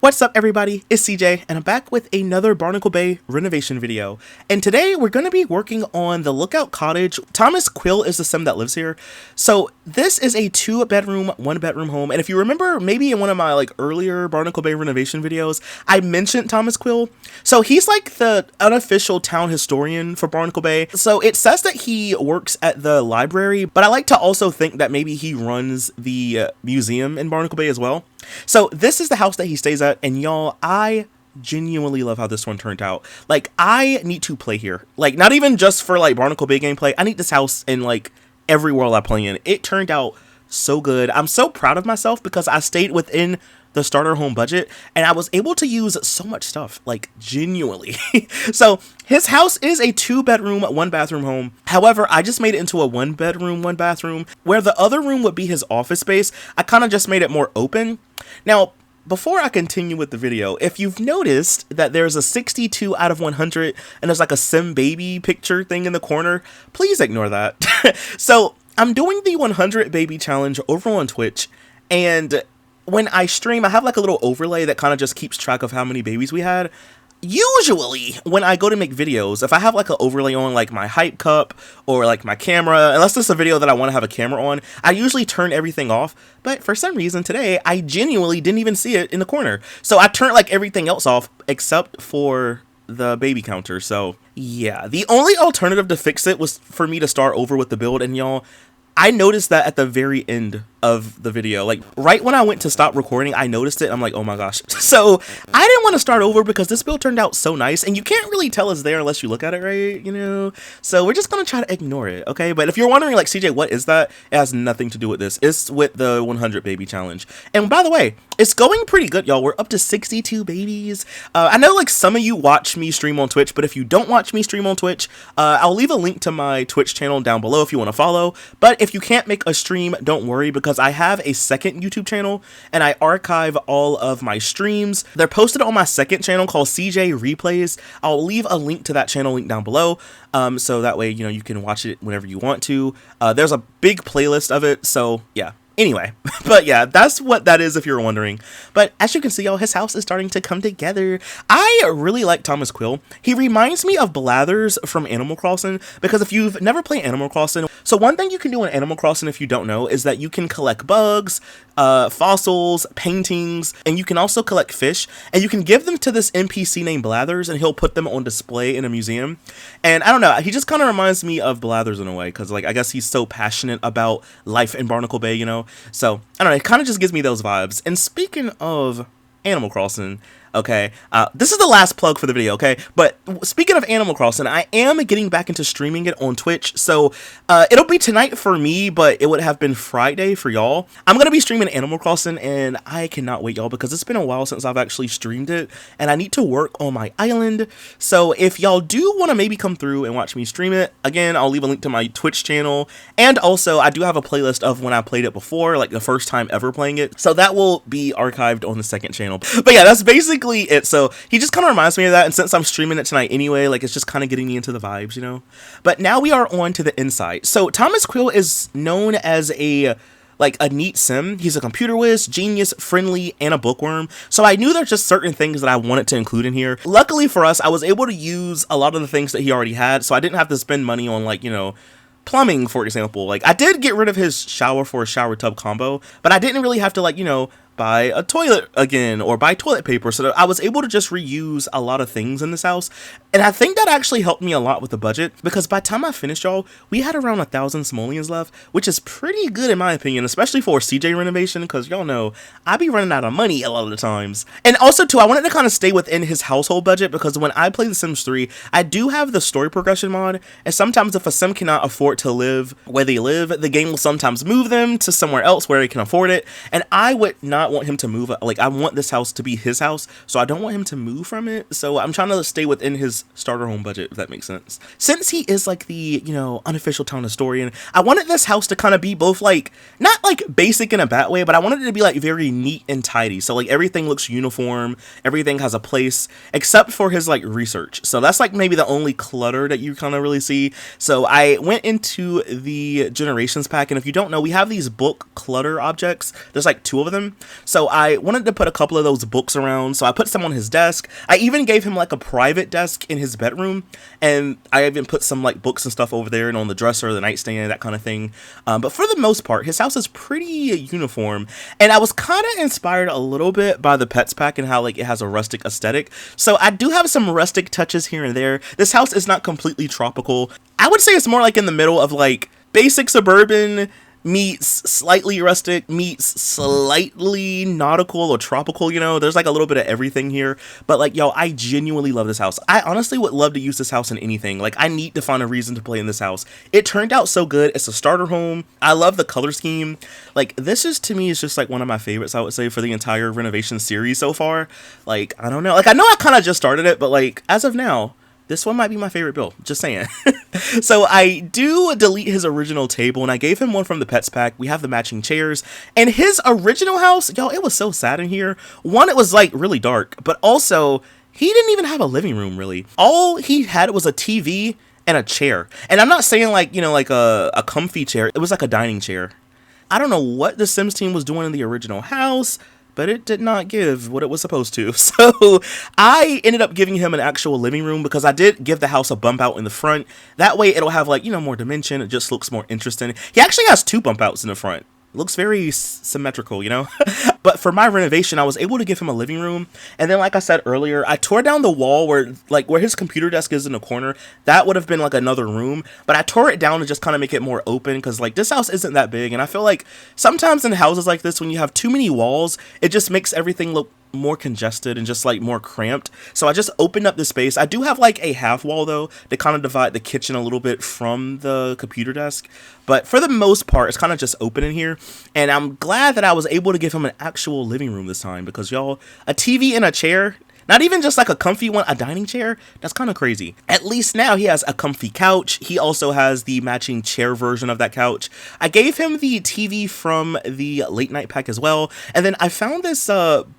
What's up everybody, it's CJ and I'm back with another Barnacle Bay renovation video. And today we're going to be working on the Lookout Cottage. Thomas Quill is the sim that lives here. So this is a 2-bedroom, 1-bedroom home. And if you remember, maybe in one of my earlier Barnacle Bay renovation videos, I mentioned Thomas Quill. So he's like the unofficial town historian for Barnacle Bay. So it says that he works at the library, but I like to also think that maybe he runs the museum in Barnacle Bay as well. So this is the house that he stays at, and y'all, I genuinely love how this one turned out. I need to play here. Not even just for Barnacle Bay gameplay. I need this house in every world I play in. It turned out so good. I'm so proud of myself because I stayed within the starter home budget and I was able to use so much stuff, genuinely. So his house is a 2-bedroom, 1-bathroom home. However, I just made it into a 1-bedroom, 1-bathroom where the other room would be his office space. I kind of just made it more open. Now, before I continue with the video, if you've noticed that there's a 62 out of 100 and there's a sim baby picture thing in the corner, please ignore that. So I'm doing the 100 baby challenge over on Twitch, and when I stream, I have a little overlay that kind of just keeps track of how many babies we had. Usually when I go to make videos, if I have an overlay on my hype cup or my camera, unless it's a video that I want to have a camera on, I usually turn everything off. But for some reason today, I genuinely didn't even see it in the corner. So I turned everything else off except for the baby counter. So yeah, the only alternative to fix it was for me to start over with the build. And y'all, I noticed that at the very end of the video, right when I went to stop recording, I noticed it. I'm like, oh my gosh. So I didn't want to start over because this build turned out so nice, and you can't really tell it's there unless you look at it, right? So we're just gonna try to ignore it, okay? But if you're wondering, CJ, what is that? It has nothing to do with this. It's with the 100 baby challenge. And by the way, it's going pretty good, y'all. We're up to 62 babies. I know some of you watch me stream on Twitch, but if you don't watch me stream on Twitch, I'll leave a link to my Twitch channel down below if you want to follow. But if you can't make a stream, don't worry, because I have a second YouTube channel and I archive all of my streams. They're posted on my second channel called CJ Replays. I'll leave a link to that channel link down below, so that way you can watch it whenever you want to. There's a big playlist of it, so yeah. Anyway, but yeah, that's what that is if you're wondering. But as you can see, y'all, his house is starting to come together. I really like Thomas Quill. He reminds me of Blathers from Animal Crossing, because if you've never played Animal Crossing, so one thing you can do in Animal Crossing, if you don't know, is that you can collect bugs, fossils, paintings, and you can also collect fish, and you can give them to this NPC named Blathers, and he'll put them on display in a museum. And I don't know, he just kind of reminds me of Blathers in a way, because I guess he's so passionate about life in Barnacle Bay, So I don't know, it kind of just gives me those vibes. And speaking of Animal Crossing, okay, this is the last plug for the video, okay? But speaking of Animal Crossing, I am getting back into streaming it on Twitch, so it'll be tonight for me, but it would have been Friday for y'all. I'm gonna be streaming Animal Crossing, and I cannot wait, y'all, because it's been a while since I've actually streamed it, and I need to work on my island. So if y'all do want to maybe come through and watch me stream it, again, I'll leave a link to my Twitch channel, and also I do have a playlist of when I played it before, the first time ever playing it, so that will be archived on the second channel. But yeah, that's basically it. So he just kind of reminds me of that, and since I'm streaming it tonight anyway, it's just kind of getting me into the vibes, But now we are on to the inside. So Thomas Quill is known as a neat sim. He's a computer whiz, genius, friendly, and a bookworm. So I knew there's just certain things that I wanted to include in here. Luckily for us, I was able to use a lot of the things that he already had, so I didn't have to spend money on plumbing, for example. I did get rid of his shower for a shower tub combo, but I didn't really have to buy a toilet again or buy toilet paper, so that I was able to just reuse a lot of things in this house. And I think that actually helped me a lot with the budget, because by the time I finished, y'all, we had around 1,000 simoleons left, which is pretty good in my opinion, especially for a CJ renovation, because y'all know I be running out of money a lot of the times. And also too, I wanted to kind of stay within his household budget, because when I play The Sims 3, I do have the story progression mod, and sometimes if a sim cannot afford to live where they live, the game will sometimes move them to somewhere else where they can afford it, and I would not want him to move. I want this house to be his house, so I don't want him to move from it. So I'm trying to stay within his starter home budget, if that makes sense. Since he is the unofficial town historian, I wanted this house to kind of be both not basic in a bad way, but I wanted it to be very neat and tidy. So everything looks uniform, everything has a place, except for his research. So that's maybe the only clutter that you kind of really see. So I went into the generations pack, and if you don't know, we have these book clutter objects. There's 2 of them. So I wanted to put a couple of those books around. So I put some on his desk. I even gave him like a private desk in his bedroom. And I even put some like books and stuff over there and on the dresser, the nightstand, that kind of thing. But for the most part, his house is pretty uniform. And I was kind of inspired a little bit by the Pets pack and how like it has a rustic aesthetic. So I do have some rustic touches here and there. This house is not completely tropical. I would say it's more like in the middle of like basic suburban meets slightly rustic meets slightly nautical or tropical. You know, there's like a little bit of everything here. But like, yo, I genuinely love this house. I honestly would love to use this house in anything. Like, I need to find a reason to play in this house. It turned out so good. It's a starter home. I love the color scheme. Like, this is, to me, is just like one of my favorites, I would say, for the entire renovation series so far. Like, I don't know. Like, I know I kind of just started it, but like, as of now, this one might be my favorite build, just saying. So I do delete his original table, and I gave him one from the Pets pack. We have the matching chairs. And his original house, yo, it was so sad in here. One, it was like really dark, but also he didn't even have a living room, really. All he had was a TV and a chair. And I'm not saying like, you know, like a comfy chair. It was like a dining chair. I don't know what the Sims team was doing in the original house, but it did not give what it was supposed to. So I ended up giving him an actual living room because I did give the house a bump out in the front. That way it'll have like, you know, more dimension. It just looks more interesting. He actually has 2 bump outs in the front. Looks very symmetrical, you know. But for my renovation, I was able to give him a living room. And then, like I said earlier, I tore down the wall where his computer desk is in the corner. That would have been like another room, but I tore it down to just kind of make it more open because like this house isn't that big. And I feel like sometimes in houses like this, when you have too many walls, it just makes everything look more congested and just like more cramped. So I just opened up the space. I do have like a half wall though to kind of divide the kitchen a little bit from the computer desk, but for the most part it's kind of just open in here. And I'm glad that I was able to give him an actual living room this time because y'all, a TV and a chair, not even just like a comfy one, a dining chair, that's kind of crazy. At least now he has a comfy couch. He also has the matching chair version of that couch. I gave him the TV from the late night pack as well. And then I found this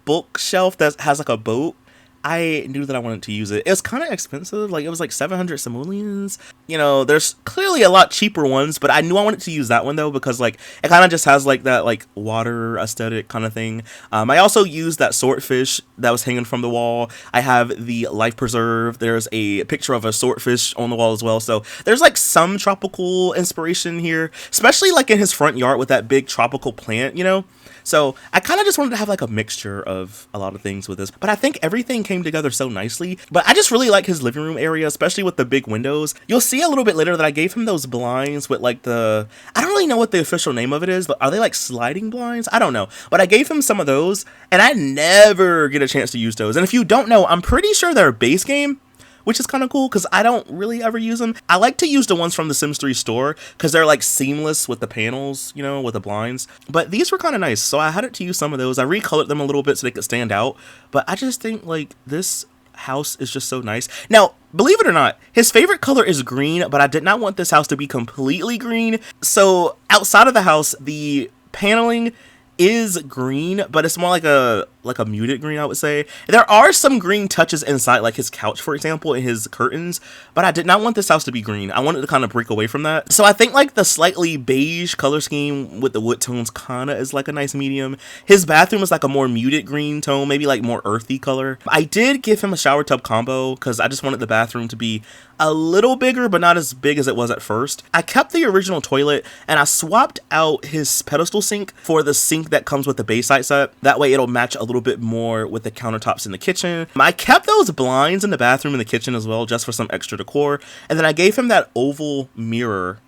bookshelf that has like a boat. I knew that I wanted to use it. It was kind of expensive. Like, it was like 700 simoleons. You know, there's clearly a lot cheaper ones, but I knew I wanted to use that one though because like it kind of just has like that like water aesthetic kind of thing. I also used that swordfish that was hanging from the wall. I have the life preserve. There's a picture of a swordfish on the wall as well. So there's like some tropical inspiration here, especially like in his front yard with that big tropical plant, you know? So I kind of just wanted to have like a mixture of a lot of things with this, but I think everything came together so nicely. But I just really like his living room area, especially with the big windows. You'll see a little bit later that I gave him those blinds with like I don't really know what the official name of it is, but are they like sliding blinds? I don't know, but I gave him some of those and I never get a chance to use those. And if you don't know, I'm pretty sure they're a base game, which is kind of cool because I don't really ever use them. I like to use the ones from the Sims 3 store because they're like seamless with the panels, you know, with the blinds. But these were kind of nice, so I had to use some of those. I recolored them a little bit so they could stand out. But I just think like this house is just so nice. Now, believe it or not, his favorite color is green, but I did not want this house to be completely green. So outside of the house, the paneling is green, but it's more like a muted green, I would say. There are some green touches inside, like his couch, for example, and his curtains, but I did not want this house to be green. I wanted to kind of break away from that. So I think like the slightly beige color scheme with the wood tones kind of is like a nice medium. His bathroom is like a more muted green tone, maybe like more earthy color. I did give him a shower tub combo because I just wanted the bathroom to be a little bigger, but not as big as it was at first. I kept the original toilet and I swapped out his pedestal sink for the sink that comes with the Bayside set. That way it'll match a little bit more with the countertops in the kitchen. I kept those blinds in the bathroom and the kitchen as well, just for some extra decor. And then I gave him that oval mirror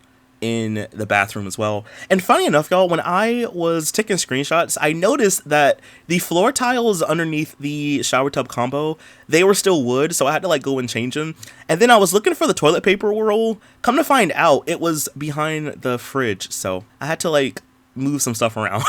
in the bathroom as well. And funny enough, y'all, when I was taking screenshots, I noticed that the floor tiles underneath the shower tub combo, they were still wood, so I had to like go and change them. And then I was looking for the toilet paper roll. Come to find out, it was behind the fridge, so I had to like move some stuff around.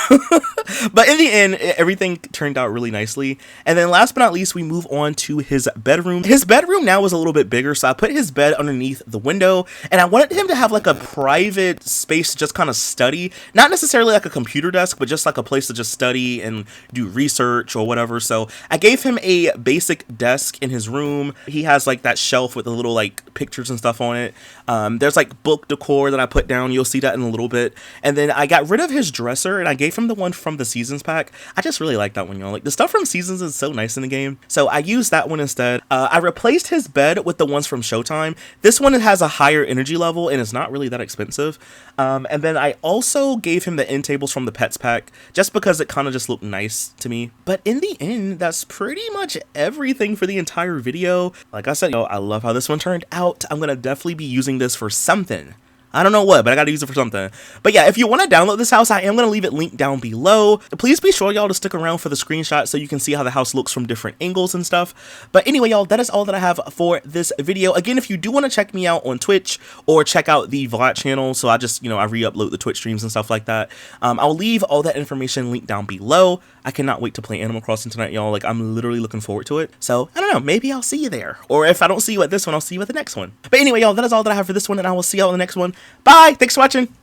But in the end, everything turned out really nicely. And then last but not least, we move on to his bedroom. His bedroom now was a little bit bigger, so I put his bed underneath the window, and I wanted him to have like a private space to just kind of study. Not necessarily like a computer desk, but just like a place to just study and do research or whatever. So I gave him a basic desk in his room. He has like that shelf with the little like pictures and stuff on it. There's like book decor that I put down. You'll see that in a little bit. And then I got rid of his dresser, and I gave him the one from the Seasons pack. I just really like that one, y'all. Like, the stuff from Seasons is so nice in the game, so I used that one instead. I replaced his bed with the ones from Showtime. This one has a higher energy level, and it's not really that expensive. And then I also gave him the end tables from the Pets pack, just because it kind of just looked nice to me. But in the end, that's pretty much everything for the entire video. Like I said, yo, I love how this one turned out. I'm gonna definitely be using this for something. I don't know what, but I gotta use it for something. But yeah, if you want to download this house, I am gonna leave it linked down below. Please be sure, y'all, to stick around for the screenshot so you can see how the house looks from different angles and stuff. But anyway, y'all, that is all that I have for this video. Again, if you do want to check me out on Twitch or check out the Vlad channel, so I just, I re-upload the Twitch streams and stuff like that, I'll leave all that information linked down below. I cannot wait to play Animal Crossing tonight, y'all. Like, I'm literally looking forward to it. So, I don't know, maybe I'll see you there. Or if I don't see you at this one, I'll see you at the next one. But anyway, y'all, that is all that I have for this one, and I will see y'all in the next one. Bye! Thanks for watching!